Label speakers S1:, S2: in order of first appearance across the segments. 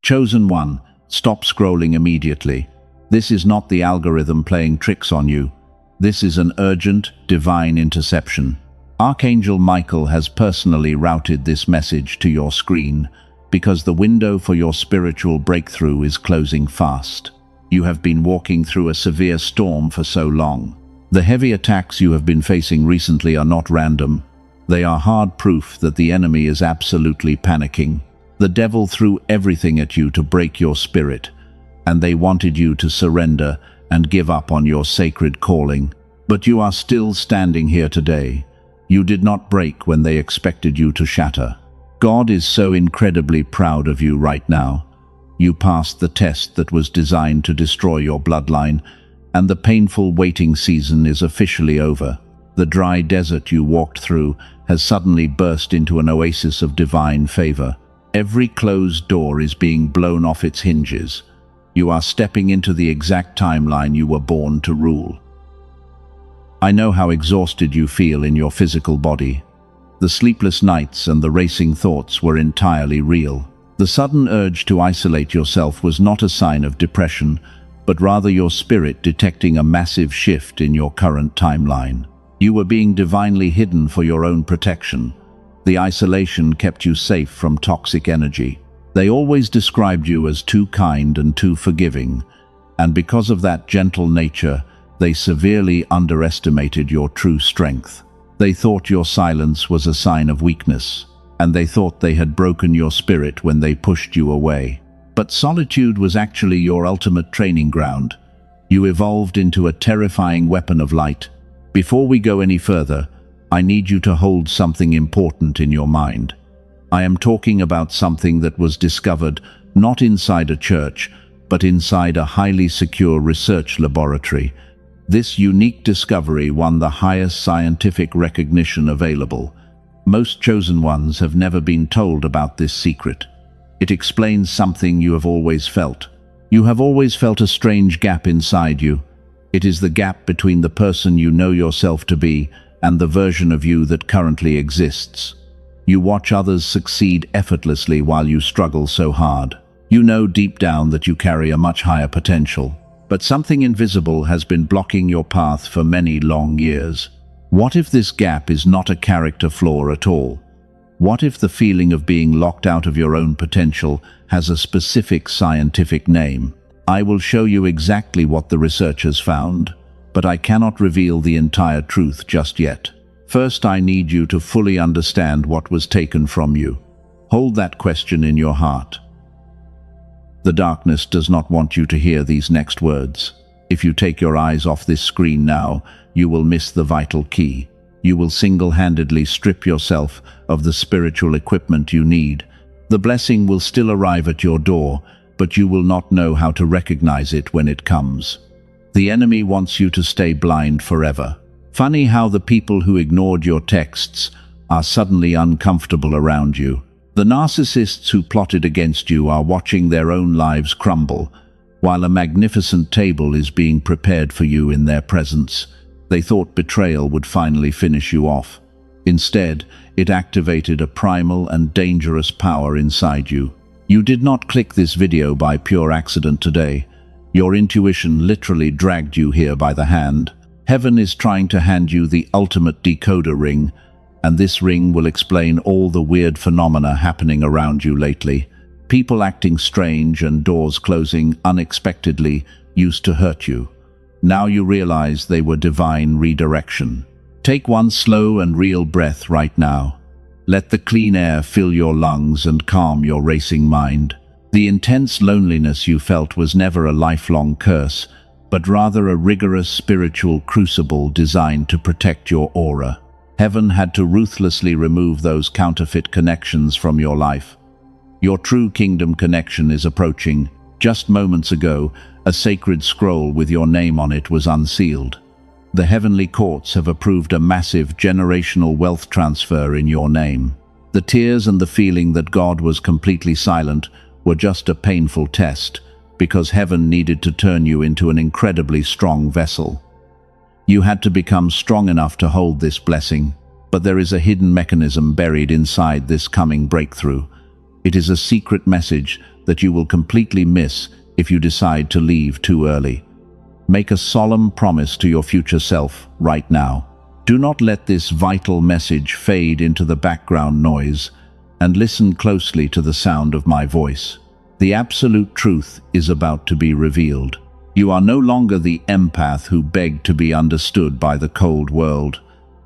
S1: Chosen one, stop scrolling immediately. This is not the algorithm playing tricks on you. This is an urgent, divine interception. Archangel Michael has personally routed this message to your screen because the window for your spiritual breakthrough is closing fast. You have been walking through a severe storm for so long. The heavy attacks you have been facing recently are not random. They are hard proof that the enemy is absolutely panicking. The devil threw everything at you to break your spirit, and they wanted you to surrender and give up on your sacred calling. But you are still standing here today. You did not break when they expected you to shatter. God is so incredibly proud of you right now. You passed the test that was designed to destroy your bloodline, and the painful waiting season is officially over. The dry desert you walked through has suddenly burst into an oasis of divine favor. Every closed door is being blown off its hinges. You are stepping into the exact timeline you were born to rule. I know how exhausted you feel in your physical body. The sleepless nights and the racing thoughts were entirely real. The sudden urge to isolate yourself was not a sign of depression, but rather your spirit detecting a massive shift in your current timeline. You were being divinely hidden for your own protection. The isolation kept you safe from toxic energy. They always described you as too kind and too forgiving, and because of that gentle nature, they severely underestimated your true strength. They thought your silence was a sign of weakness, and they thought they had broken your spirit when they pushed you away. But solitude was actually your ultimate training ground. You evolved into a terrifying weapon of light. Before we go any further, I need you to hold something important in your mind. I am talking about something that was discovered not inside a church, but inside a highly secure research laboratory. This unique discovery won the highest scientific recognition available. Most chosen ones have never been told about this secret. It explains something you have always felt. You have always felt a strange gap inside you. It is the gap between the person you know yourself to be and the version of you that currently exists. You watch others succeed effortlessly while you struggle so hard. You know deep down that you carry a much higher potential, but something invisible has been blocking your path for many long years. What if this gap is not a character flaw at all? What if the feeling of being locked out of your own potential has a specific scientific name? I will show you exactly what the researchers found, but I cannot reveal the entire truth just yet. First, I need you to fully understand what was taken from you. Hold that question in your heart. The darkness does not want you to hear these next words. If you take your eyes off this screen now, you will miss the vital key. You will single-handedly strip yourself of the spiritual equipment you need. The blessing will still arrive at your door, but you will not know how to recognize it when it comes. The enemy wants you to stay blind forever. Funny how the people who ignored your texts are suddenly uncomfortable around you. The narcissists who plotted against you are watching their own lives crumble, while a magnificent table is being prepared for you in their presence. They thought betrayal would finally finish you off. Instead, it activated a primal and dangerous power inside you. You did not click this video by pure accident today. Your intuition literally dragged you here by the hand. Heaven is trying to hand you the ultimate decoder ring, and this ring will explain all the weird phenomena happening around you lately. People acting strange and doors closing unexpectedly used to hurt you. Now you realize they were divine redirection. Take one slow and real breath right now. Let the clean air fill your lungs and calm your racing mind. The intense loneliness you felt was never a lifelong curse, but rather a rigorous spiritual crucible designed to protect your aura. Heaven had to ruthlessly remove those counterfeit connections from your life. Your true kingdom connection is approaching. Just moments ago, a sacred scroll with your name on it was unsealed. The heavenly courts have approved a massive generational wealth transfer in your name. The tears and the feeling that God was completely silent were just a painful test, because heaven needed to turn you into an incredibly strong vessel. You had to become strong enough to hold this blessing, but there is a hidden mechanism buried inside this coming breakthrough. It is a secret message that you will completely miss if you decide to leave too early. Make a solemn promise to your future self right now. Do not let this vital message fade into the background noise, and listen closely to the sound of my voice. The absolute truth is about to be revealed. You are no longer the empath who begged to be understood by the cold world.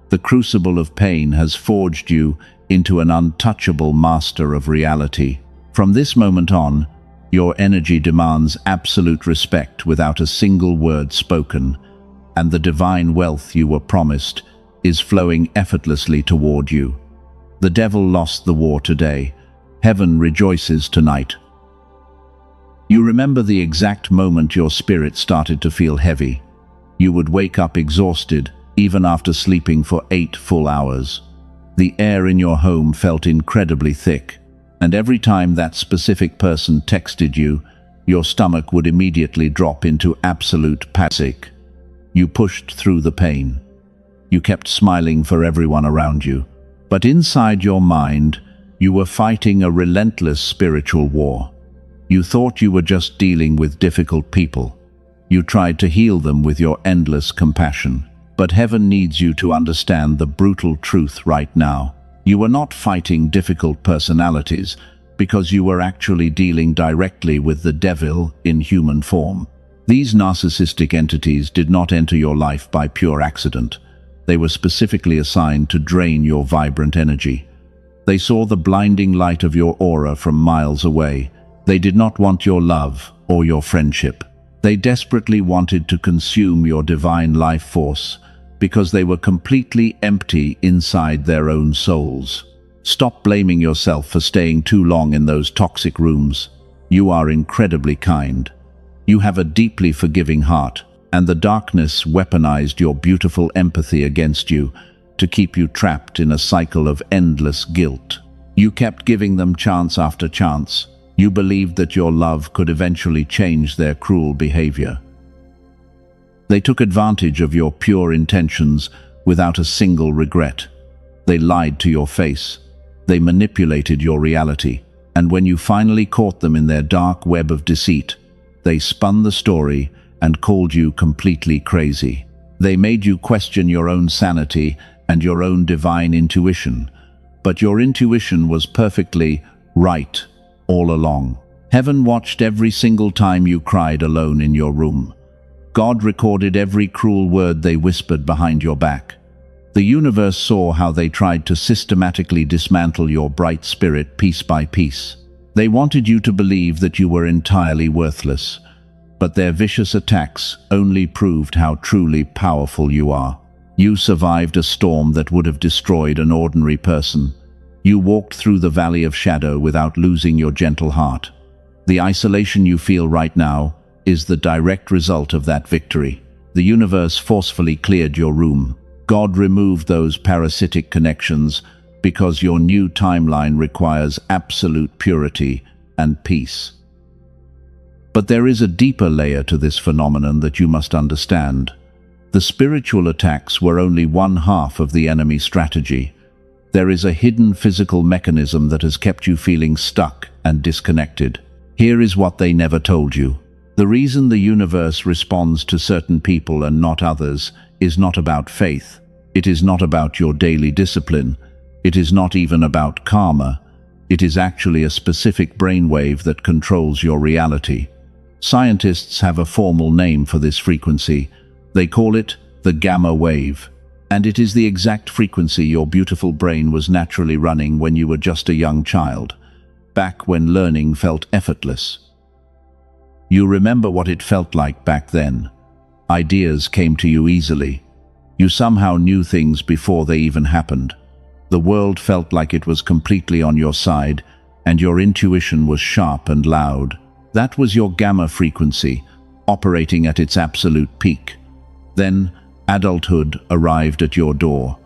S1: The crucible of pain has forged you into an untouchable master of reality. From this moment on, your energy demands absolute respect without a single word spoken, and the divine wealth you were promised is flowing effortlessly toward you. The devil lost the war today. Heaven rejoices tonight. You remember the exact moment your spirit started to feel heavy. You would wake up exhausted, even after sleeping for 8 full hours. The air in your home felt incredibly thick, and every time that specific person texted you, your stomach would immediately drop into absolute panic. You pushed through the pain. You kept smiling for everyone around you. But inside your mind, you were fighting a relentless spiritual war. You thought you were just dealing with difficult people. You tried to heal them with your endless compassion. But heaven needs you to understand the brutal truth right now. You were not fighting difficult personalities because you were actually dealing directly with the devil in human form. These narcissistic entities did not enter your life by pure accident. They were specifically assigned to drain your vibrant energy. They saw the blinding light of your aura from miles away. They did not want your love or your friendship. They desperately wanted to consume your divine life force because they were completely empty inside their own souls. Stop blaming yourself for staying too long in those toxic rooms. You are incredibly kind. You have a deeply forgiving heart, and the darkness weaponized your beautiful empathy against you to keep you trapped in a cycle of endless guilt. You kept giving them chance after chance. You believed that your love could eventually change their cruel behavior. They took advantage of your pure intentions without a single regret. They lied to your face. They manipulated your reality. And when you finally caught them in their dark web of deceit, they spun the story and called you completely crazy. They made you question your own sanity and your own divine intuition. But your intuition was perfectly right all along. Heaven watched every single time you cried alone in your room. God recorded every cruel word they whispered behind your back. The universe saw how they tried to systematically dismantle your bright spirit piece by piece. They wanted you to believe that you were entirely worthless, but their vicious attacks only proved how truly powerful you are. You survived a storm that would have destroyed an ordinary person. You walked through the valley of shadow without losing your gentle heart. The isolation you feel right now is the direct result of that victory. The universe forcefully cleared your room. God removed those parasitic connections because your new timeline requires absolute purity and peace. But there is a deeper layer to this phenomenon that you must understand. The spiritual attacks were only one half of the enemy strategy. There is a hidden physical mechanism that has kept you feeling stuck and disconnected. Here is what they never told you. The reason the universe responds to certain people and not others is not about faith. It is not about your daily discipline. It is not even about karma. It is actually a specific brainwave that controls your reality. Scientists have a formal name for this frequency. They call it the gamma wave. And it is the exact frequency your beautiful brain was naturally running when you were just a young child, back when learning felt effortless. You remember what it felt like back then. Ideas came to you easily. You somehow knew things before they even happened. The world felt like it was completely on your side, and your intuition was sharp and loud. That was your gamma frequency, operating at its absolute peak. Then, adulthood arrived at your door,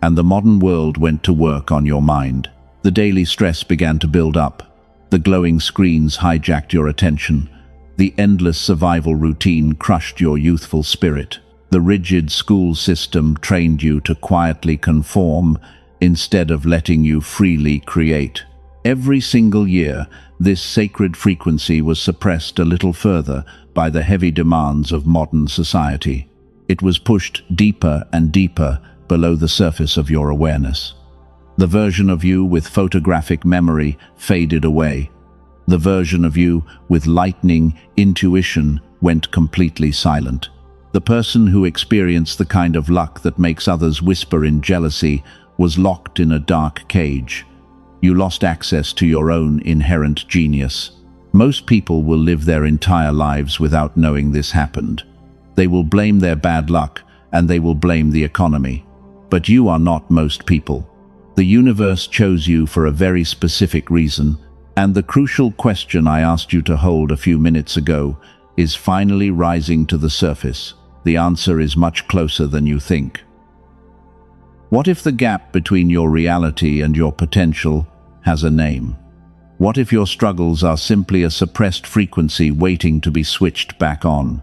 S1: and the modern world went to work on your mind. The daily stress began to build up. The glowing screens hijacked your attention. The endless survival routine crushed your youthful spirit. The rigid school system trained you to quietly conform instead of letting you freely create. Every single year, this sacred frequency was suppressed a little further by the heavy demands of modern society. It was pushed deeper and deeper below the surface of your awareness. The version of you with photographic memory faded away. The version of you with lightning intuition went completely silent. The person who experienced the kind of luck that makes others whisper in jealousy was locked in a dark cage. You lost access to your own inherent genius. Most people will live their entire lives without knowing this happened. They will blame their bad luck, and they will blame the economy. But you are not most people. The universe chose you for a very specific reason, and the crucial question I asked you to hold a few minutes ago is finally rising to the surface. The answer is much closer than you think. What if the gap between your reality and your potential has a name? What if your struggles are simply a suppressed frequency waiting to be switched back on?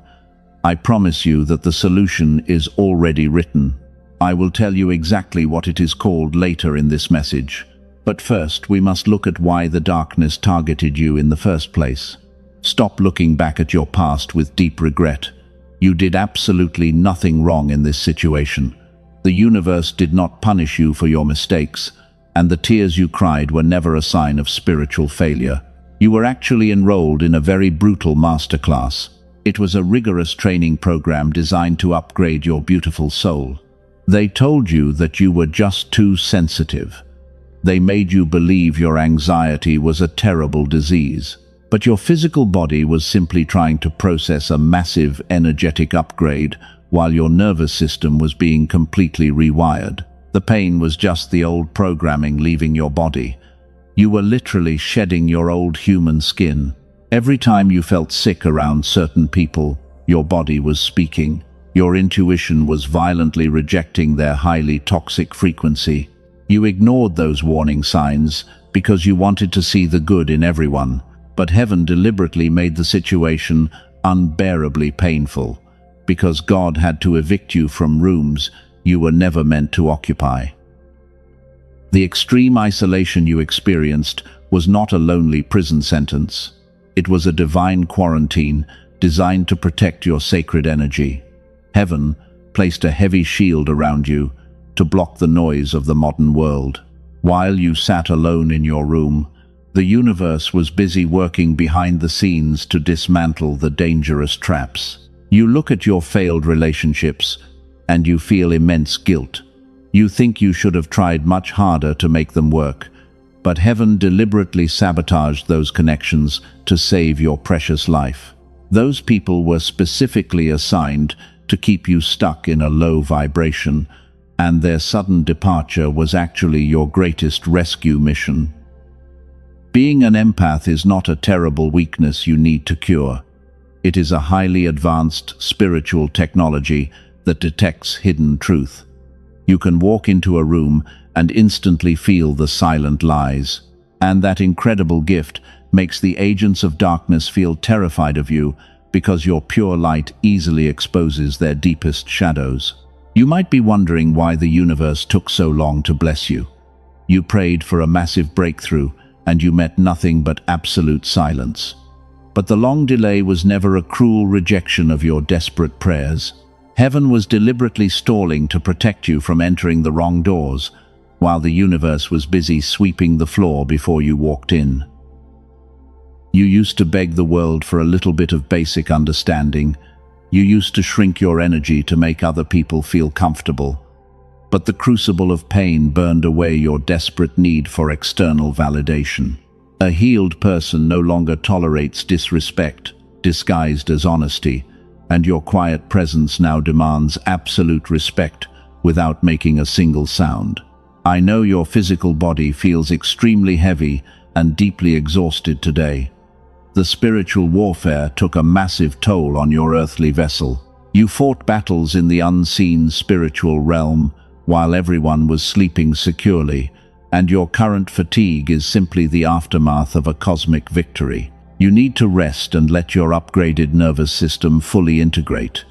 S1: I promise you that the solution is already written. I will tell you exactly what it is called later in this message. But first, we must look at why the darkness targeted you in the first place. Stop looking back at your past with deep regret. You did absolutely nothing wrong in this situation. The universe did not punish you for your mistakes, and the tears you cried were never a sign of spiritual failure. You were actually enrolled in a very brutal masterclass. It was a rigorous training program designed to upgrade your beautiful soul. They told you that you were just too sensitive. They made you believe your anxiety was a terrible disease. But your physical body was simply trying to process a massive energetic upgrade while your nervous system was being completely rewired. The pain was just the old programming leaving your body. You were literally shedding your old human skin. Every time you felt sick around certain people, your body was speaking. Your intuition was violently rejecting their highly toxic frequency. You ignored those warning signs because you wanted to see the good in everyone. But heaven deliberately made the situation unbearably painful, because God had to evict you from rooms you were never meant to occupy. The extreme isolation you experienced was not a lonely prison sentence. It was a divine quarantine designed to protect your sacred energy. Heaven placed a heavy shield around you to block the noise of the modern world. While you sat alone in your room, the universe was busy working behind the scenes to dismantle the dangerous traps. You look at your failed relationships, and you feel immense guilt. You think you should have tried much harder to make them work, but heaven deliberately sabotaged those connections to save your precious life. Those people were specifically assigned to keep you stuck in a low vibration, and their sudden departure was actually your greatest rescue mission. Being an empath is not a terrible weakness you need to cure. It is a highly advanced spiritual technology that detects hidden truth. You can walk into a room and instantly feel the silent lies. And that incredible gift makes the agents of darkness feel terrified of you because your pure light easily exposes their deepest shadows. You might be wondering why the universe took so long to bless you. You prayed for a massive breakthrough, and you met nothing but absolute silence. But the long delay was never a cruel rejection of your desperate prayers. Heaven was deliberately stalling to protect you from entering the wrong doors, while the universe was busy sweeping the floor before you walked in. You used to beg the world for a little bit of basic understanding. You used to shrink your energy to make other people feel comfortable. But the crucible of pain burned away your desperate need for external validation. A healed person no longer tolerates disrespect, disguised as honesty, and your quiet presence now demands absolute respect without making a single sound. I know your physical body feels extremely heavy and deeply exhausted today. The spiritual warfare took a massive toll on your earthly vessel. You fought battles in the unseen spiritual realm, while everyone was sleeping securely, and your current fatigue is simply the aftermath of a cosmic victory. You need to rest and let your upgraded nervous system fully integrate.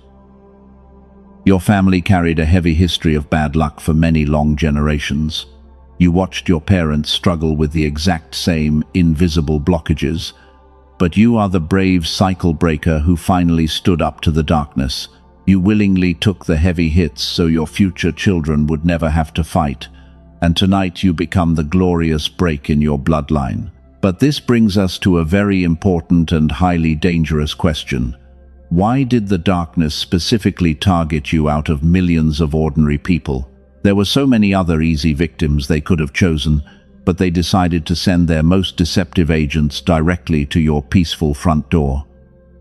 S1: Your family carried a heavy history of bad luck for many long generations. You watched your parents struggle with the exact same invisible blockages, but you are the brave cycle breaker who finally stood up to the darkness. You willingly took the heavy hits so your future children would never have to fight, and tonight you become the glorious break in your bloodline. But this brings us to a very important and highly dangerous question. Why did the darkness specifically target you out of millions of ordinary people? There were so many other easy victims they could have chosen, but they decided to send their most deceptive agents directly to your peaceful front door.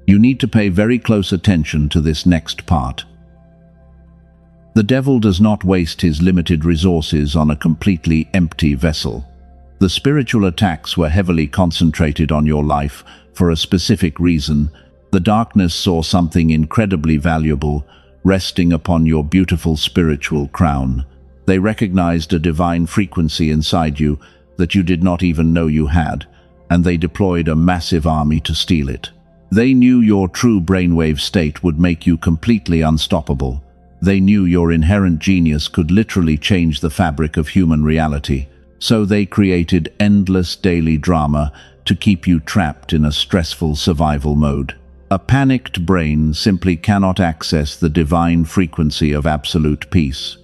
S1: You need to pay very close attention to this next part. The devil does not waste his limited resources on a completely empty vessel. The spiritual attacks were heavily concentrated on your life for a specific reason. The darkness saw something incredibly valuable resting upon your beautiful spiritual crown. They recognized a divine frequency inside you that you did not even know you had, and they deployed a massive army to steal it. They knew your true brainwave state would make you completely unstoppable. They knew your inherent genius could literally change the fabric of human reality. So they created endless daily drama to keep you trapped in a stressful survival mode. A panicked brain simply cannot access the divine frequency of absolute peace.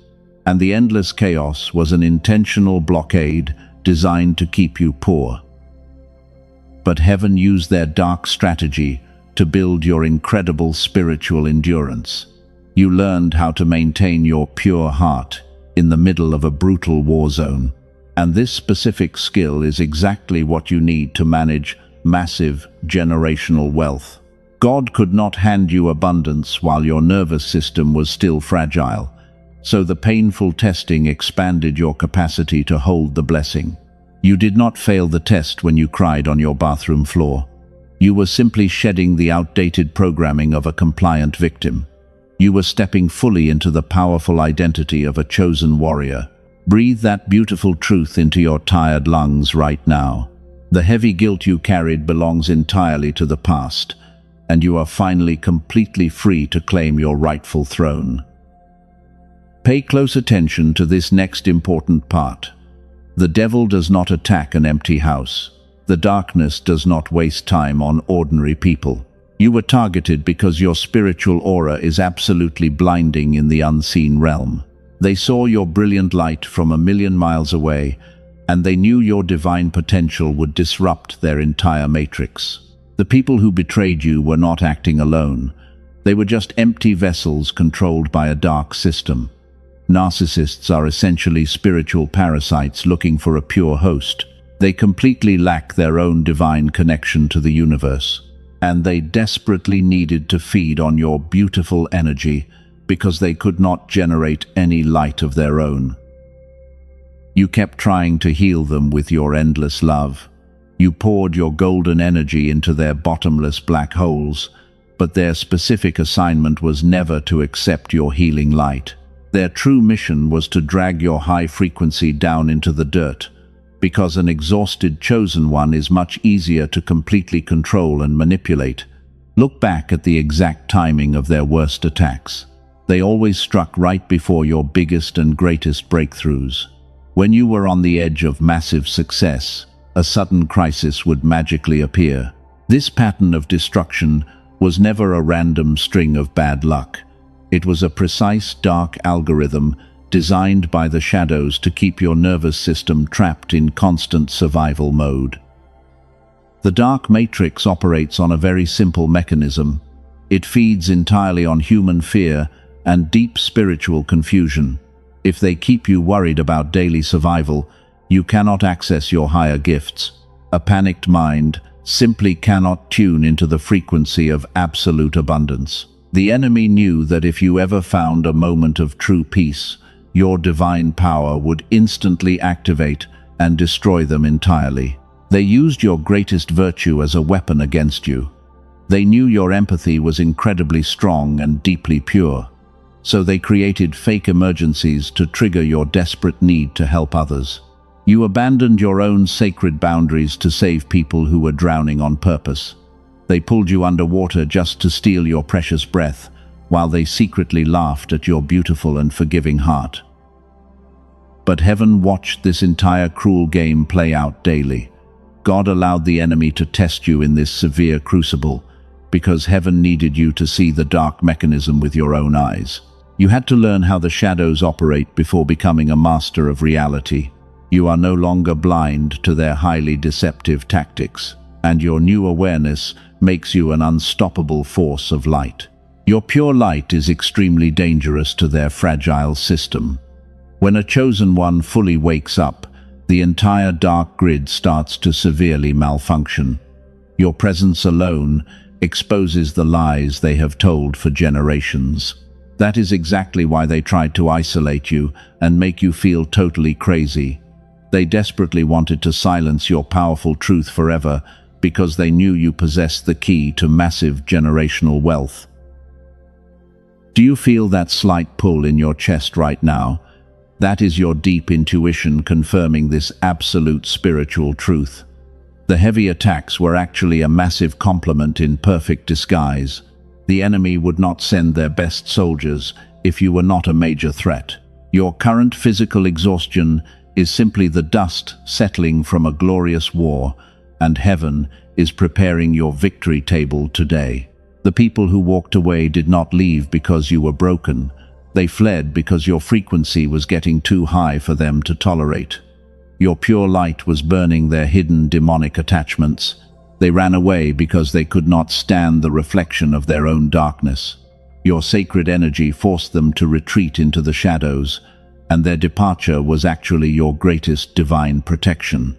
S1: And the endless chaos was an intentional blockade designed to keep you poor. But heaven used their dark strategy to build your incredible spiritual endurance. You learned how to maintain your pure heart in the middle of a brutal war zone. And this specific skill is exactly what you need to manage massive generational wealth. God could not hand you abundance while your nervous system was still fragile, so the painful testing expanded your capacity to hold the blessing. You did not fail the test when you cried on your bathroom floor. You were simply shedding the outdated programming of a compliant victim. You were stepping fully into the powerful identity of a chosen warrior. Breathe that beautiful truth into your tired lungs right now. The heavy guilt you carried belongs entirely to the past, and you are finally completely free to claim your rightful throne. Pay close attention to this next important part. The devil does not attack an empty house. The darkness does not waste time on ordinary people. You were targeted because your spiritual aura is absolutely blinding in the unseen realm. They saw your brilliant light from a million miles away, and they knew your divine potential would disrupt their entire matrix. The people who betrayed you were not acting alone. They were just empty vessels controlled by a dark system. Narcissists are essentially spiritual parasites looking for a pure host. They completely lack their own divine connection to the universe, and they desperately needed to feed on your beautiful energy because they could not generate any light of their own. You kept trying to heal them with your endless love. You poured your golden energy into their bottomless black holes, but their specific assignment was never to accept your healing light. Their true mission was to drag your high frequency down into the dirt, because an exhausted chosen one is much easier to completely control and manipulate. Look back at the exact timing of their worst attacks. They always struck right before your biggest and greatest breakthroughs. When you were on the edge of massive success, a sudden crisis would magically appear. This pattern of destruction was never a random string of bad luck. It was a precise, dark algorithm designed by the shadows to keep your nervous system trapped in constant survival mode. The dark matrix operates on a very simple mechanism. It feeds entirely on human fear and deep spiritual confusion. If they keep you worried about daily survival, you cannot access your higher gifts. A panicked mind simply cannot tune into the frequency of absolute abundance. The enemy knew that if you ever found a moment of true peace, your divine power would instantly activate and destroy them entirely. They used your greatest virtue as a weapon against you. They knew your empathy was incredibly strong and deeply pure, so they created fake emergencies to trigger your desperate need to help others. You abandoned your own sacred boundaries to save people who were drowning on purpose. They pulled you underwater just to steal your precious breath, while they secretly laughed at your beautiful and forgiving heart. But heaven watched this entire cruel game play out daily. God allowed the enemy to test you in this severe crucible, because heaven needed you to see the dark mechanism with your own eyes. You had to learn how the shadows operate before becoming a master of reality. You are no longer blind to their highly deceptive tactics, and your new awareness makes you an unstoppable force of light. Your pure light is extremely dangerous to their fragile system. When a chosen one fully wakes up, the entire dark grid starts to severely malfunction. Your presence alone exposes the lies they have told for generations. That is exactly why they tried to isolate you and make you feel totally crazy. They desperately wanted to silence your powerful truth forever because they knew you possessed the key to massive generational wealth. Do you feel that slight pull in your chest right now? That is your deep intuition confirming this absolute spiritual truth. The heavy attacks were actually a massive compliment in perfect disguise. The enemy would not send their best soldiers if you were not a major threat. Your current physical exhaustion is simply the dust settling from a glorious war, and heaven is preparing your victory table today. The people who walked away did not leave because you were broken. They fled because your frequency was getting too high for them to tolerate. Your pure light was burning their hidden demonic attachments. They ran away because they could not stand the reflection of their own darkness. Your sacred energy forced them to retreat into the shadows, and their departure was actually your greatest divine protection.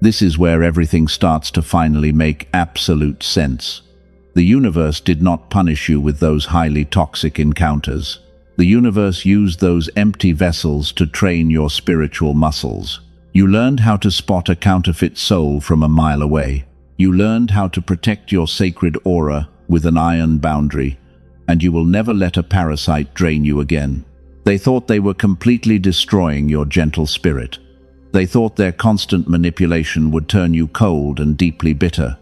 S1: This is where everything starts to finally make absolute sense. The universe did not punish you with those highly toxic encounters. The universe used those empty vessels to train your spiritual muscles. You learned how to spot a counterfeit soul from a mile away. You learned how to protect your sacred aura with an iron boundary, and you will never let a parasite drain you again. They thought they were completely destroying your gentle spirit. They thought their constant manipulation would turn you cold and deeply bitter.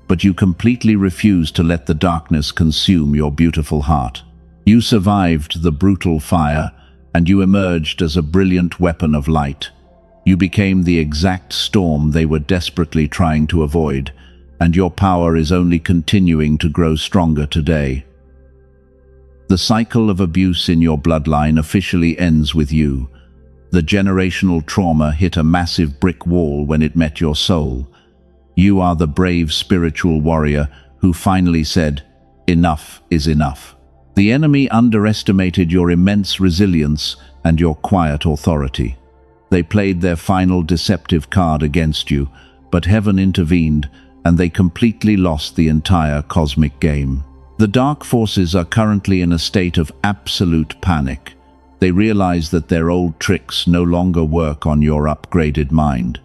S1: But you completely refused to let the darkness consume your beautiful heart. You survived the brutal fire, and you emerged as a brilliant weapon of light. You became the exact storm they were desperately trying to avoid, and your power is only continuing to grow stronger today. The cycle of abuse in your bloodline officially ends with you. The generational trauma hit a massive brick wall when it met your soul. You are the brave spiritual warrior who finally said, "Enough is enough." The enemy underestimated your immense resilience and your quiet authority. They played their final deceptive card against you, but heaven intervened and they completely lost the entire cosmic game. The dark forces are currently in a state of absolute panic. They realize that their old tricks no longer work on your upgraded mind.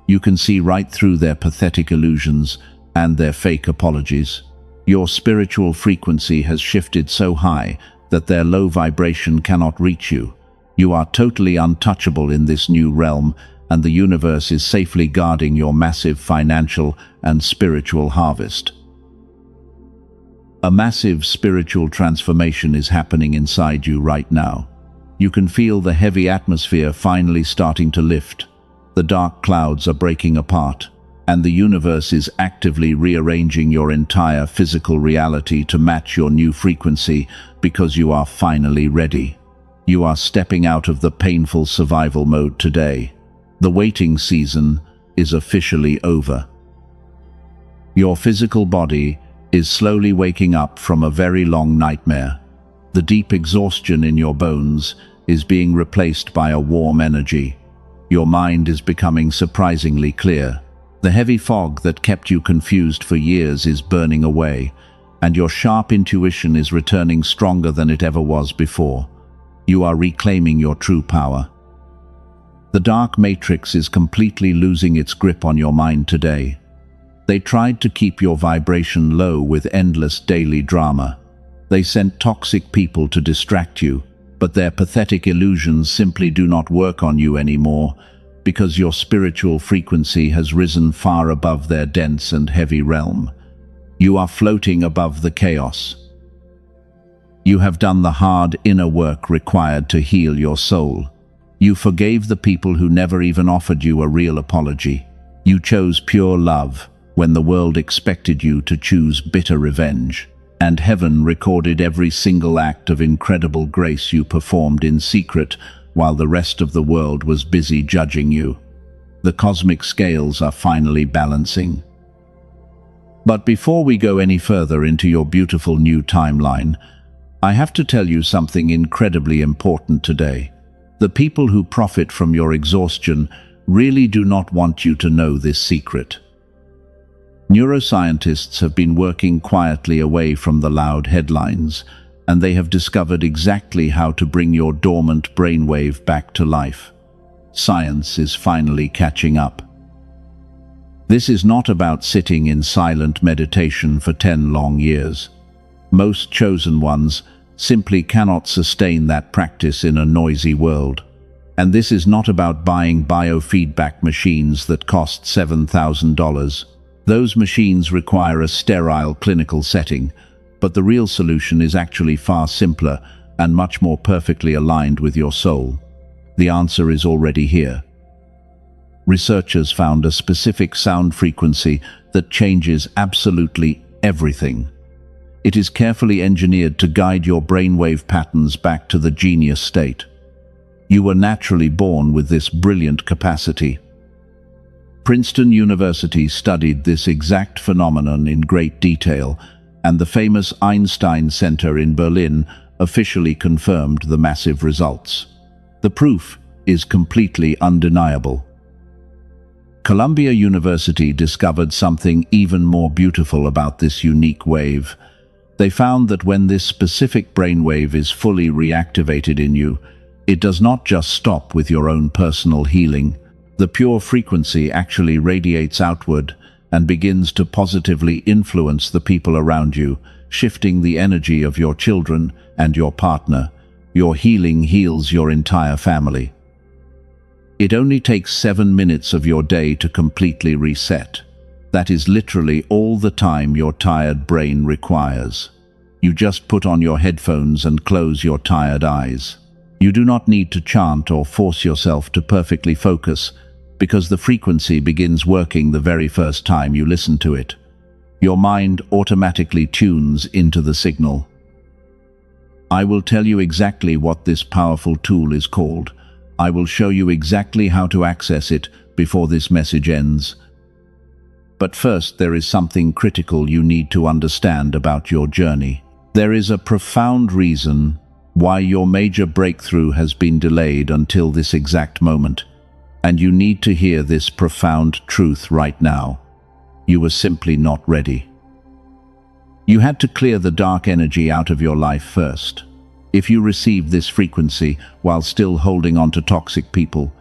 S1: You can see right through their pathetic illusions and their fake apologies. Your spiritual frequency has shifted so high that their low vibration cannot reach you. You are totally untouchable in this new realm, and the universe is safely guarding your massive financial and spiritual harvest. A massive spiritual transformation is happening inside you right now. You can feel the heavy atmosphere finally starting to lift. The dark clouds are breaking apart, and the universe is actively rearranging your entire physical reality to match your new frequency because you are finally ready. You are stepping out of the painful survival mode today. The waiting season is officially over. Your physical body is slowly waking up from a very long nightmare. The deep exhaustion in your bones is being replaced by a warm energy. Your mind is becoming surprisingly clear. The heavy fog that kept you confused for years is burning away, and your sharp intuition is returning stronger than it ever was before. You are reclaiming your true power. The dark matrix is completely losing its grip on your mind today. They tried to keep your vibration low with endless daily drama. They sent toxic people to distract you, but their pathetic illusions simply do not work on you anymore because your spiritual frequency has risen far above their dense and heavy realm. You are floating above the chaos. You have done the hard inner work required to heal your soul. You forgave the people who never even offered you a real apology. You chose pure love when the world expected you to choose bitter revenge. And heaven recorded every single act of incredible grace you performed in secret while the rest of the world was busy judging you. The cosmic scales are finally balancing. But before we go any further into your beautiful new timeline, I have to tell you something incredibly important today. The people who profit from your exhaustion really do not want you to know this secret. Neuroscientists have been working quietly away from the loud headlines, and they have discovered exactly how to bring your dormant brainwave back to life. Science is finally catching up. This is not about sitting in silent meditation for 10 long years. Most chosen ones simply cannot sustain that practice in a noisy world. And this is not about buying biofeedback machines that cost $7,000. Those machines require a sterile clinical setting, but the real solution is actually far simpler and much more perfectly aligned with your soul. The answer is already here. Researchers found a specific sound frequency that changes absolutely everything. It is carefully engineered to guide your brainwave patterns back to the genius state. You were naturally born with this brilliant capacity. Princeton University studied this exact phenomenon in great detail, and the famous Einstein Center in Berlin officially confirmed the massive results. The proof is completely undeniable. Columbia University discovered something even more beautiful about this unique wave. They found that when this specific brainwave is fully reactivated in you, it does not just stop with your own personal healing. The pure frequency actually radiates outward and begins to positively influence the people around you, shifting the energy of your children and your partner. Your healing heals your entire family. It only takes 7 minutes of your day to completely reset. That is literally all the time your tired brain requires. You just put on your headphones and close your tired eyes. You do not need to chant or force yourself to perfectly focus, because the frequency begins working the very first time you listen to it. Your mind automatically tunes into the signal. I will tell you exactly what this powerful tool is called. I will show you exactly how to access it before this message ends. But first, there is something critical you need to understand about your journey. There is a profound reason why your major breakthrough has been delayed until this exact moment. And you need to hear this profound truth right now. You were simply not ready. You had to clear the dark energy out of your life first. If you received this frequency while still holding on to toxic people,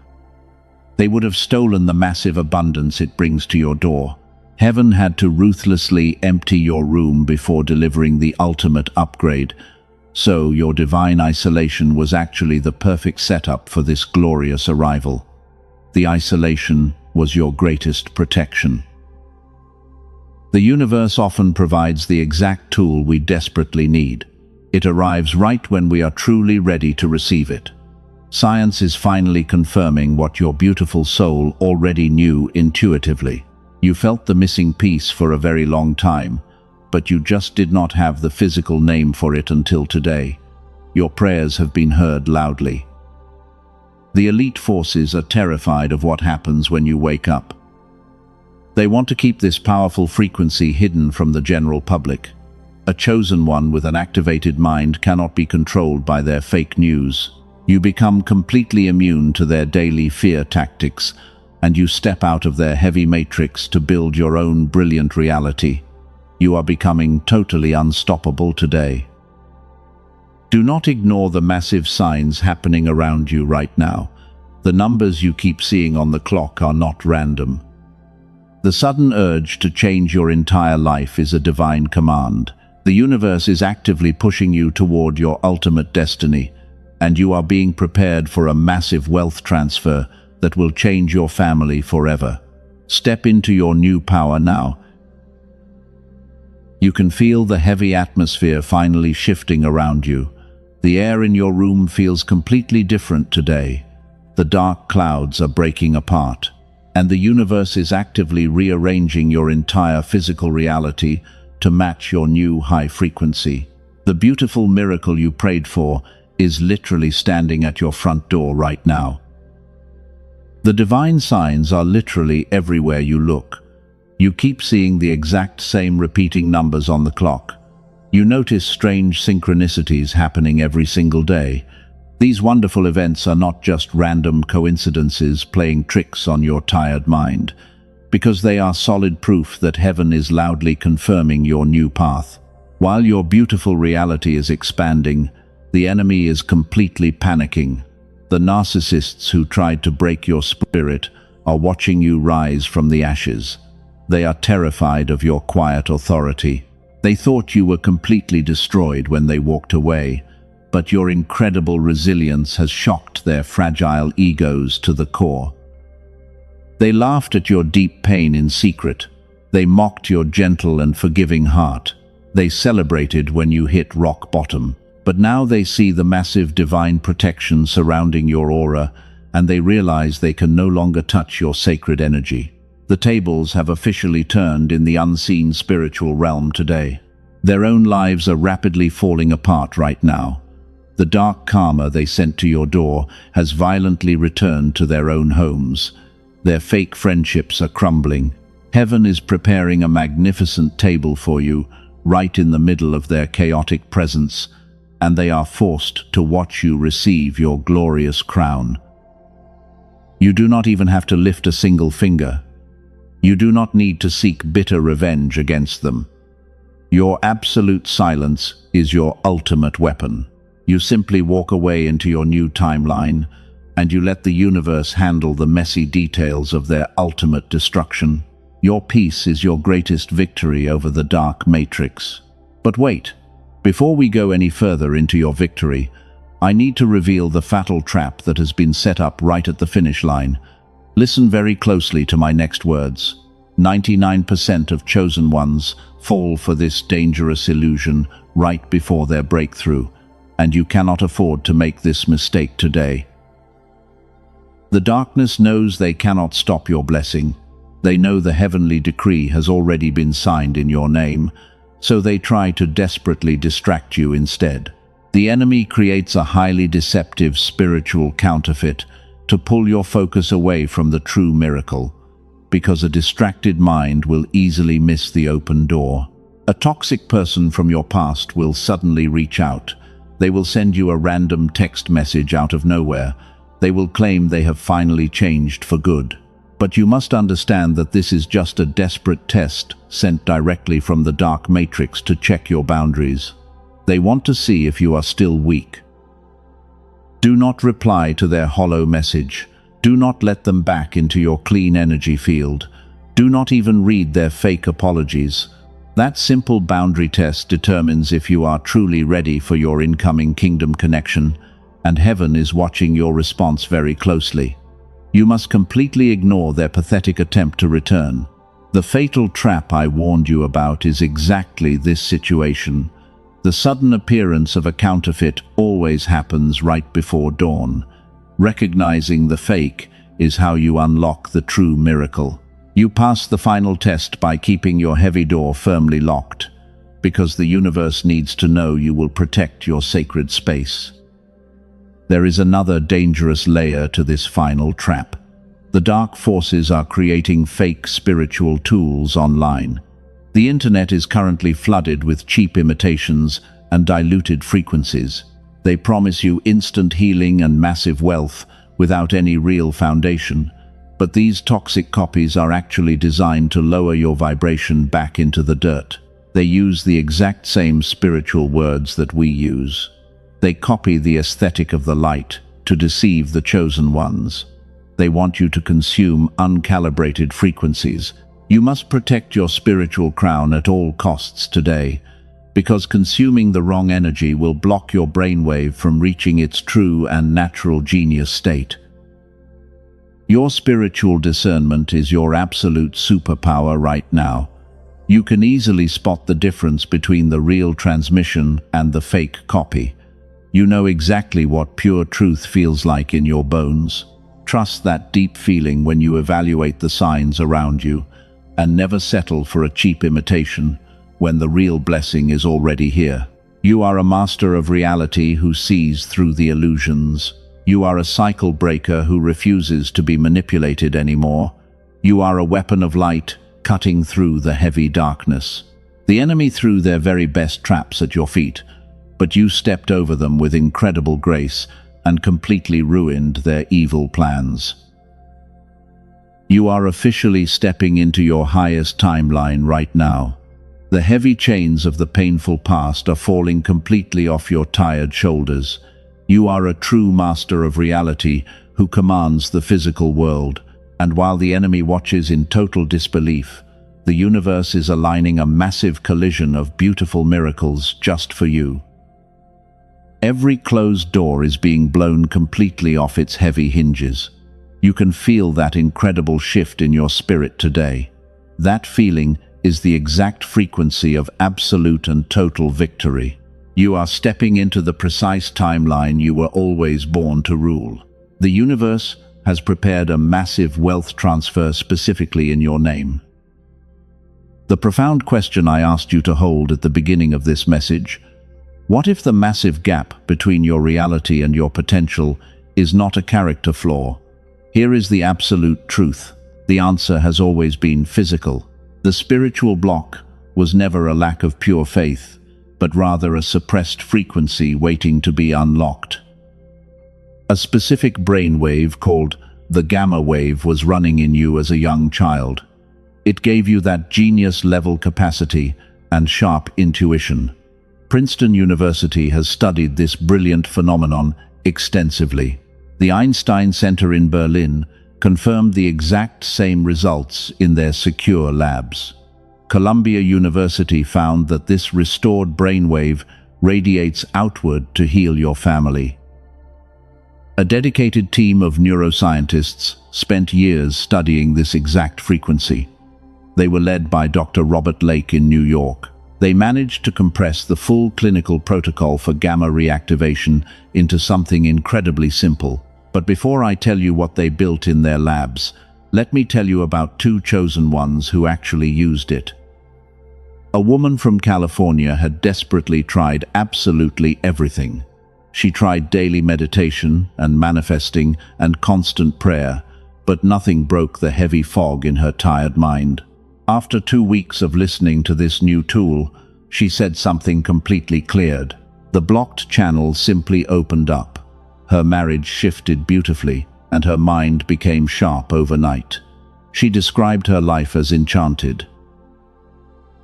S1: they would have stolen the massive abundance it brings to your door. Heaven had to ruthlessly empty your room before delivering the ultimate upgrade. So your divine isolation was actually the perfect setup for this glorious arrival. The isolation was your greatest protection. The universe often provides the exact tool we desperately need. It arrives right when we are truly ready to receive it. Science is finally confirming what your beautiful soul already knew intuitively. You felt the missing piece for a very long time, but you just did not have the physical name for it until today. Your prayers have been heard loudly. The elite forces are terrified of what happens when you wake up. They want to keep this powerful frequency hidden from the general public. A chosen one with an activated mind cannot be controlled by their fake news. You become completely immune to their daily fear tactics, and you step out of their heavy matrix to build your own brilliant reality. You are becoming totally unstoppable today. Do not ignore the massive signs happening around you right now. The numbers you keep seeing on the clock are not random. The sudden urge to change your entire life is a divine command. The universe is actively pushing you toward your ultimate destiny, and you are being prepared for a massive wealth transfer that will change your family forever. Step into your new power now. You can feel the heavy atmosphere finally shifting around you. The air in your room feels completely different today. The dark clouds are breaking apart, and the universe is actively rearranging your entire physical reality to match your new high frequency. The beautiful miracle you prayed for is literally standing at your front door right now. The divine signs are literally everywhere you look. You keep seeing the exact same repeating numbers on the clock. You notice strange synchronicities happening every single day. These wonderful events are not just random coincidences playing tricks on your tired mind, because they are solid proof that heaven is loudly confirming your new path. While your beautiful reality is expanding, the enemy is completely panicking. The narcissists who tried to break your spirit are watching you rise from the ashes. They are terrified of your quiet authority. They thought you were completely destroyed when they walked away, but your incredible resilience has shocked their fragile egos to the core. They laughed at your deep pain in secret. They mocked your gentle and forgiving heart. They celebrated when you hit rock bottom. But now they see the massive divine protection surrounding your aura, and they realize they can no longer touch your sacred energy. The tables have officially turned in the unseen spiritual realm today. Their own lives are rapidly falling apart right now. The dark karma they sent to your door has violently returned to their own homes. Their fake friendships are crumbling. Heaven is preparing a magnificent table for you, right in the middle of their chaotic presence, and they are forced to watch you receive your glorious crown. You do not even have to lift a single finger. You do not need to seek bitter revenge against them. Your absolute silence is your ultimate weapon. You simply walk away into your new timeline, and you let the universe handle the messy details of their ultimate destruction. Your peace is your greatest victory over the dark matrix. But wait. Before we go any further into your victory, I need to reveal the fatal trap that has been set up right at the finish line. Listen very closely to my next words. 99% of chosen ones fall for this dangerous illusion right before their breakthrough, and you cannot afford to make this mistake today. The darkness knows they cannot stop your blessing. They know the heavenly decree has already been signed in your name, so they try to desperately distract you instead. The enemy creates a highly deceptive spiritual counterfeit to pull your focus away from the true miracle, because a distracted mind will easily miss the open door. A toxic person from your past will suddenly reach out. They will send you a random text message out of nowhere. They will claim they have finally changed for good. But you must understand that this is just a desperate test sent directly from the dark matrix to check your boundaries. They want to see if you are still weak. Do not reply to their hollow message. Do not let them back into your clean energy field. Do not even read their fake apologies. That simple boundary test determines if you are truly ready for your incoming kingdom connection, and heaven is watching your response very closely. You must completely ignore their pathetic attempt to return. The fatal trap I warned you about is exactly this situation. The sudden appearance of a counterfeit always happens right before dawn. Recognizing the fake is how you unlock the true miracle. You pass the final test by keeping your heavy door firmly locked, because the universe needs to know you will protect your sacred space. There is another dangerous layer to this final trap. The dark forces are creating fake spiritual tools online. The internet is currently flooded with cheap imitations and diluted frequencies. They promise you instant healing and massive wealth without any real foundation. But these toxic copies are actually designed to lower your vibration back into the dirt. They use the exact same spiritual words that we use. They copy the aesthetic of the light to deceive the chosen ones. They want you to consume uncalibrated frequencies. You must protect your spiritual crown at all costs today, because consuming the wrong energy will block your brainwave from reaching its true and natural genius state. Your spiritual discernment is your absolute superpower right now. You can easily spot the difference between the real transmission and the fake copy. You know exactly what pure truth feels like in your bones. Trust that deep feeling when you evaluate the signs around you, and never settle for a cheap imitation when the real blessing is already here. You are a master of reality who sees through the illusions. You are a cycle breaker who refuses to be manipulated anymore. You are a weapon of light, cutting through the heavy darkness. The enemy threw their very best traps at your feet, but you stepped over them with incredible grace and completely ruined their evil plans. You are officially stepping into your highest timeline right now. The heavy chains of the painful past are falling completely off your tired shoulders. You are a true master of reality who commands the physical world, and while the enemy watches in total disbelief, the universe is aligning a massive collision of beautiful miracles just for you. Every closed door is being blown completely off its heavy hinges. You can feel that incredible shift in your spirit today. That feeling is the exact frequency of absolute and total victory. You are stepping into the precise timeline you were always born to rule. The universe has prepared a massive wealth transfer specifically in your name. The profound question I asked you to hold at the beginning of this message: what if the massive gap between your reality and your potential is not a character flaw? Here is the absolute truth. The answer has always been physical. The spiritual block was never a lack of pure faith, but rather a suppressed frequency waiting to be unlocked. A specific brainwave called the gamma wave was running in you as a young child. It gave you that genius-level capacity and sharp intuition. Princeton University has studied this brilliant phenomenon extensively. The Einstein Center in Berlin confirmed the exact same results in their secure labs. Columbia University found that this restored brainwave radiates outward to heal your family. A dedicated team of neuroscientists spent years studying this exact frequency. They were led by Dr. Robert Lake in New York. They managed to compress the full clinical protocol for gamma reactivation into something incredibly simple. But before I tell you what they built in their labs, let me tell you about two chosen ones who actually used it. A woman from California had desperately tried absolutely everything. She tried daily meditation and manifesting and constant prayer, but nothing broke the heavy fog in her tired mind. After 2 weeks of listening to this new tool, she said something completely cleared. The blocked channel simply opened up. Her marriage shifted beautifully, and her mind became sharp overnight. She described her life as enchanted.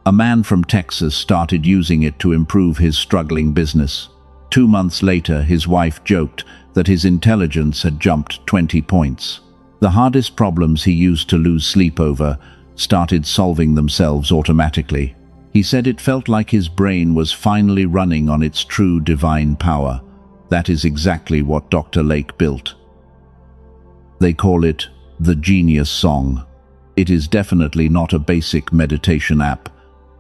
S1: A man from Texas started using it to improve his struggling business. 2 months later, his wife joked that his intelligence had jumped 20 points. The hardest problems he used to lose sleep over started solving themselves automatically. He said it felt like his brain was finally running on its true divine power. That is exactly what Dr. Lake built. They call it the Genius Song. It is definitely not a basic meditation app.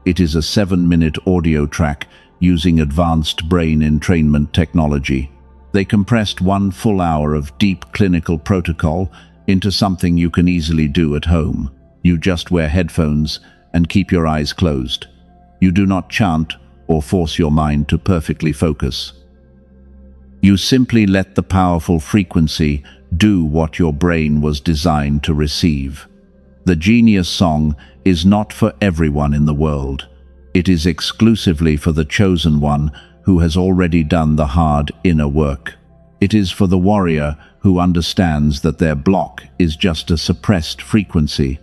S1: It is a 7-minute audio track using advanced brain entrainment technology. They compressed 1 full hour of deep clinical protocol into something you can easily do at home. You just wear headphones and keep your eyes closed. You do not chant or force your mind to perfectly focus. You simply let the powerful frequency do what your brain was designed to receive. The Genius Song is not for everyone in the world. It is exclusively for the chosen one who has already done the hard inner work. It is for the warrior who understands that their block is just a suppressed frequency.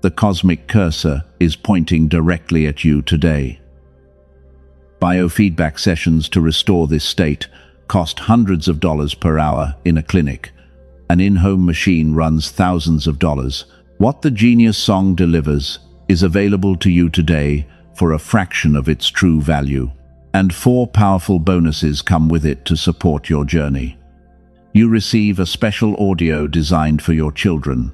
S1: The cosmic cursor is pointing directly at you today. Biofeedback sessions to restore this state cost hundreds of dollars per hour in a clinic. An in-home machine runs thousands of dollars. What the Genius Song delivers is available to you today for a fraction of its true value. And 4 powerful bonuses come with it to support your journey. You receive a special audio designed for your children.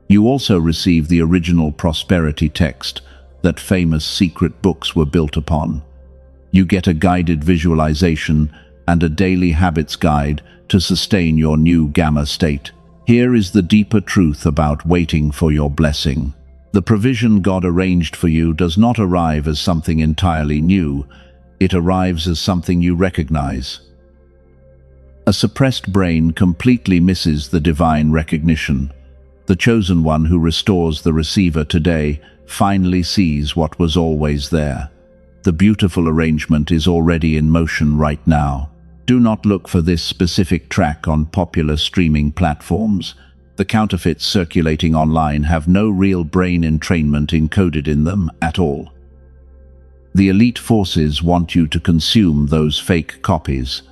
S1: You also receive the original prosperity text that famous secret books were built upon. You get a guided visualization and a daily habits guide to sustain your new gamma state. Here is the deeper truth about waiting for your blessing. The provision God arranged for you does not arrive as something entirely new. It arrives as something you recognize. A suppressed brain completely misses the divine recognition. The chosen one who restores the receiver today finally sees what was always there. The beautiful arrangement is already in motion right now. Do not look for this specific track on popular streaming platforms. The counterfeits circulating online have no real brain entrainment encoded in them at all. The elite forces want you to consume those fake copies.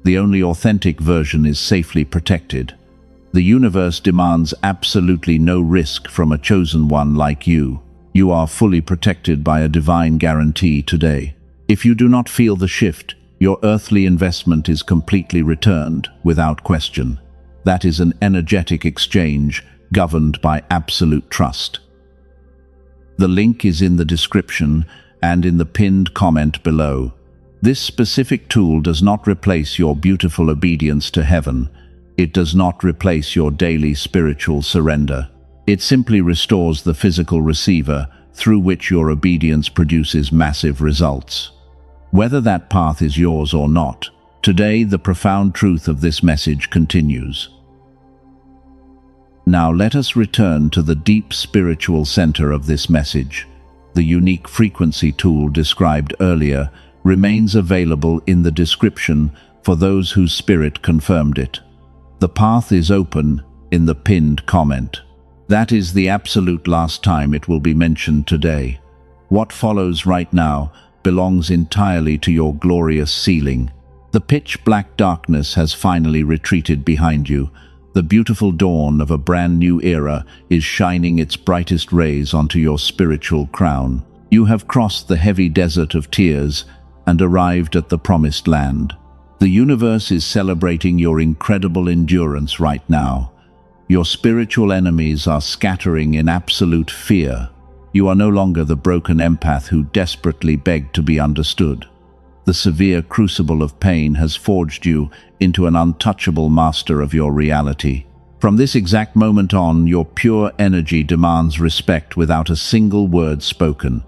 S1: The only authentic version is safely protected. The universe demands absolutely no risk from a chosen one like you. You are fully protected by a divine guarantee today. If you do not feel the shift, your earthly investment is completely returned without question. That is an energetic exchange governed by absolute trust. The link is in the description and in the pinned comment below. This specific tool does not replace your beautiful obedience to heaven. It does not replace your daily spiritual surrender. It simply restores the physical receiver through which your obedience produces massive results. Whether that path is yours or not, today the profound truth of this message continues. Now let us return to the deep spiritual center of this message. The unique frequency tool described earlier remains available in the description for those whose spirit confirmed it. The path is open in the pinned comment. That is the absolute last time it will be mentioned today. What follows right now belongs entirely to your glorious ceiling. The pitch-black darkness has finally retreated behind you. The beautiful dawn of a brand new era is shining its brightest rays onto your spiritual crown. You have crossed the heavy desert of tears and arrived at the promised land. The universe is celebrating your incredible endurance right now. Your spiritual enemies are scattering in absolute fear. You are no longer the broken empath who desperately begged to be understood. The severe crucible of pain has forged you into an untouchable master of your reality. From this exact moment on, your pure energy demands respect without a single word spoken,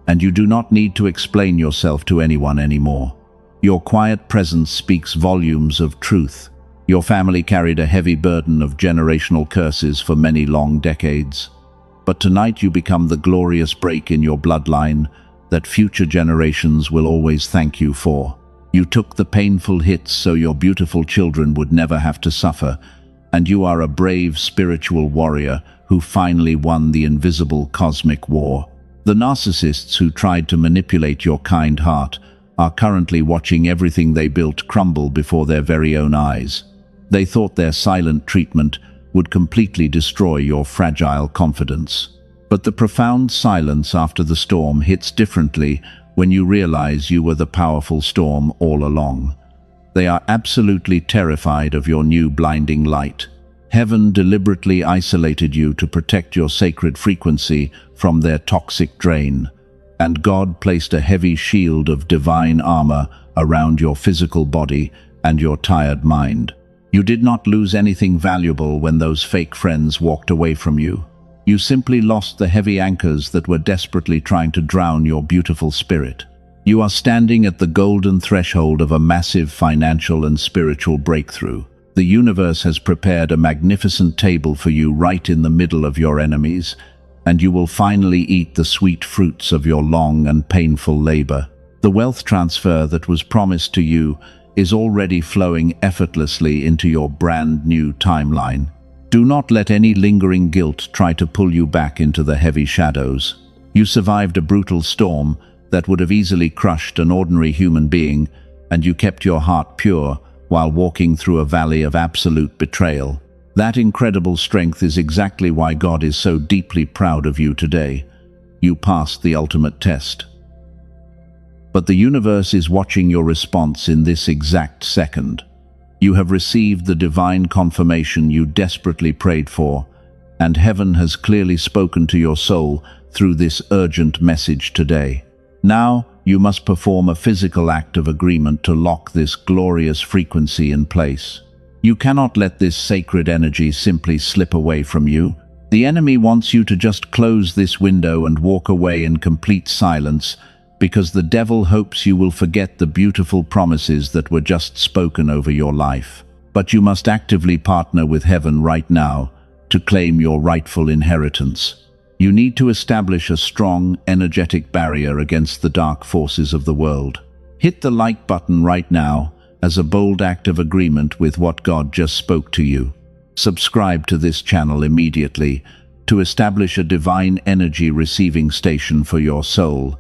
S1: and you do not need to explain yourself to anyone anymore. Your quiet presence speaks volumes of truth. Your family carried a heavy burden of generational curses for many long decades. But tonight you become the glorious break in your bloodline that future generations will always thank you for. You took the painful hits so your beautiful children would never have to suffer, and you are a brave spiritual warrior who finally won the invisible cosmic war. The narcissists who tried to manipulate your kind heart are currently watching everything they built crumble before their very own eyes. They thought their silent treatment would completely destroy your fragile confidence. But the profound silence after the storm hits differently when you realize you were the powerful storm all along. They are absolutely terrified of your new blinding light. Heaven deliberately isolated you to protect your sacred frequency from their toxic drain, and God placed a heavy shield of divine armor around your physical body and your tired mind. You did not lose anything valuable when those fake friends walked away from you. You simply lost the heavy anchors that were desperately trying to drown your beautiful spirit. You are standing at the golden threshold of a massive financial and spiritual breakthrough. The universe has prepared a magnificent table for you right in the middle of your enemies, and you will finally eat the sweet fruits of your long and painful labor. The wealth transfer that was promised to you is already flowing effortlessly into your brand new timeline. Do not let any lingering guilt try to pull you back into the heavy shadows. You survived a brutal storm that would have easily crushed an ordinary human being, and you kept your heart pure while walking through a valley of absolute betrayal. That incredible strength is exactly why God is so deeply proud of you today. You passed the ultimate test. But the universe is watching your response in this exact second. You have received the divine confirmation you desperately prayed for, and heaven has clearly spoken to your soul through this urgent message today. Now, you must perform a physical act of agreement to lock this glorious frequency in place. You cannot let this sacred energy simply slip away from you. The enemy wants you to just close this window and walk away in complete silence, because the devil hopes you will forget the beautiful promises that were just spoken over your life. But you must actively partner with heaven right now to claim your rightful inheritance. You need to establish a strong, energetic barrier against the dark forces of the world. Hit the like button right now as a bold act of agreement with what God just spoke to you. Subscribe to this channel immediately to establish a divine energy receiving station for your soul,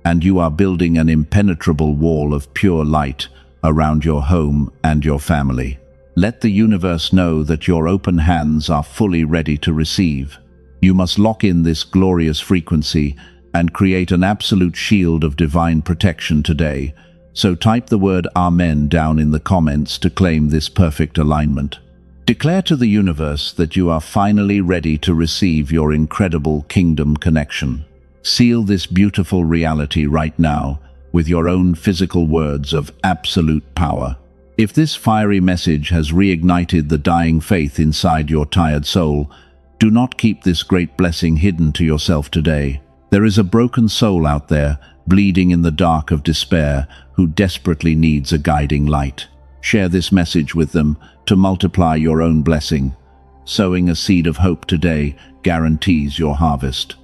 S1: and you are building an impenetrable wall of pure light around your home and your family. Let the universe know that your open hands are fully ready to receive. You must lock in this glorious frequency and create an absolute shield of divine protection today. So type the word Amen down in the comments to claim this perfect alignment. Declare to the universe that you are finally ready to receive your incredible kingdom connection. Seal this beautiful reality right now with your own physical words of absolute power. If this fiery message has reignited the dying faith inside your tired soul, do not keep this great blessing hidden to yourself today. There is a broken soul out there, bleeding in the dark of despair, who desperately needs a guiding light. Share this message with them to multiply your own blessing. Sowing a seed of hope today guarantees your harvest.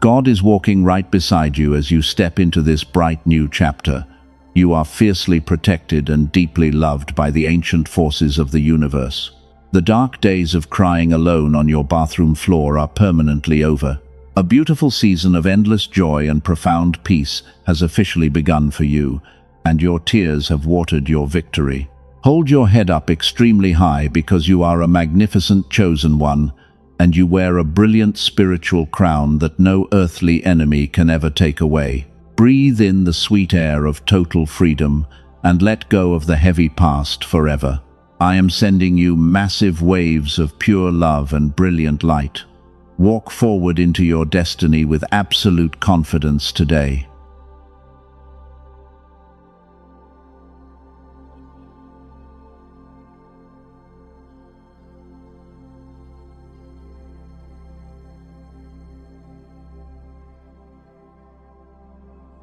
S1: God is walking right beside you as you step into this bright new chapter. You are fiercely protected and deeply loved by the ancient forces of the universe. The dark days of crying alone on your bathroom floor are permanently over. A beautiful season of endless joy and profound peace has officially begun for you, and your tears have watered your victory. Hold your head up extremely high, because you are a magnificent chosen one, and you wear a brilliant spiritual crown that no earthly enemy can ever take away. Breathe in the sweet air of total freedom and let go of the heavy past forever. I am sending you massive waves of pure love and brilliant light. Walk forward into your destiny with absolute confidence today.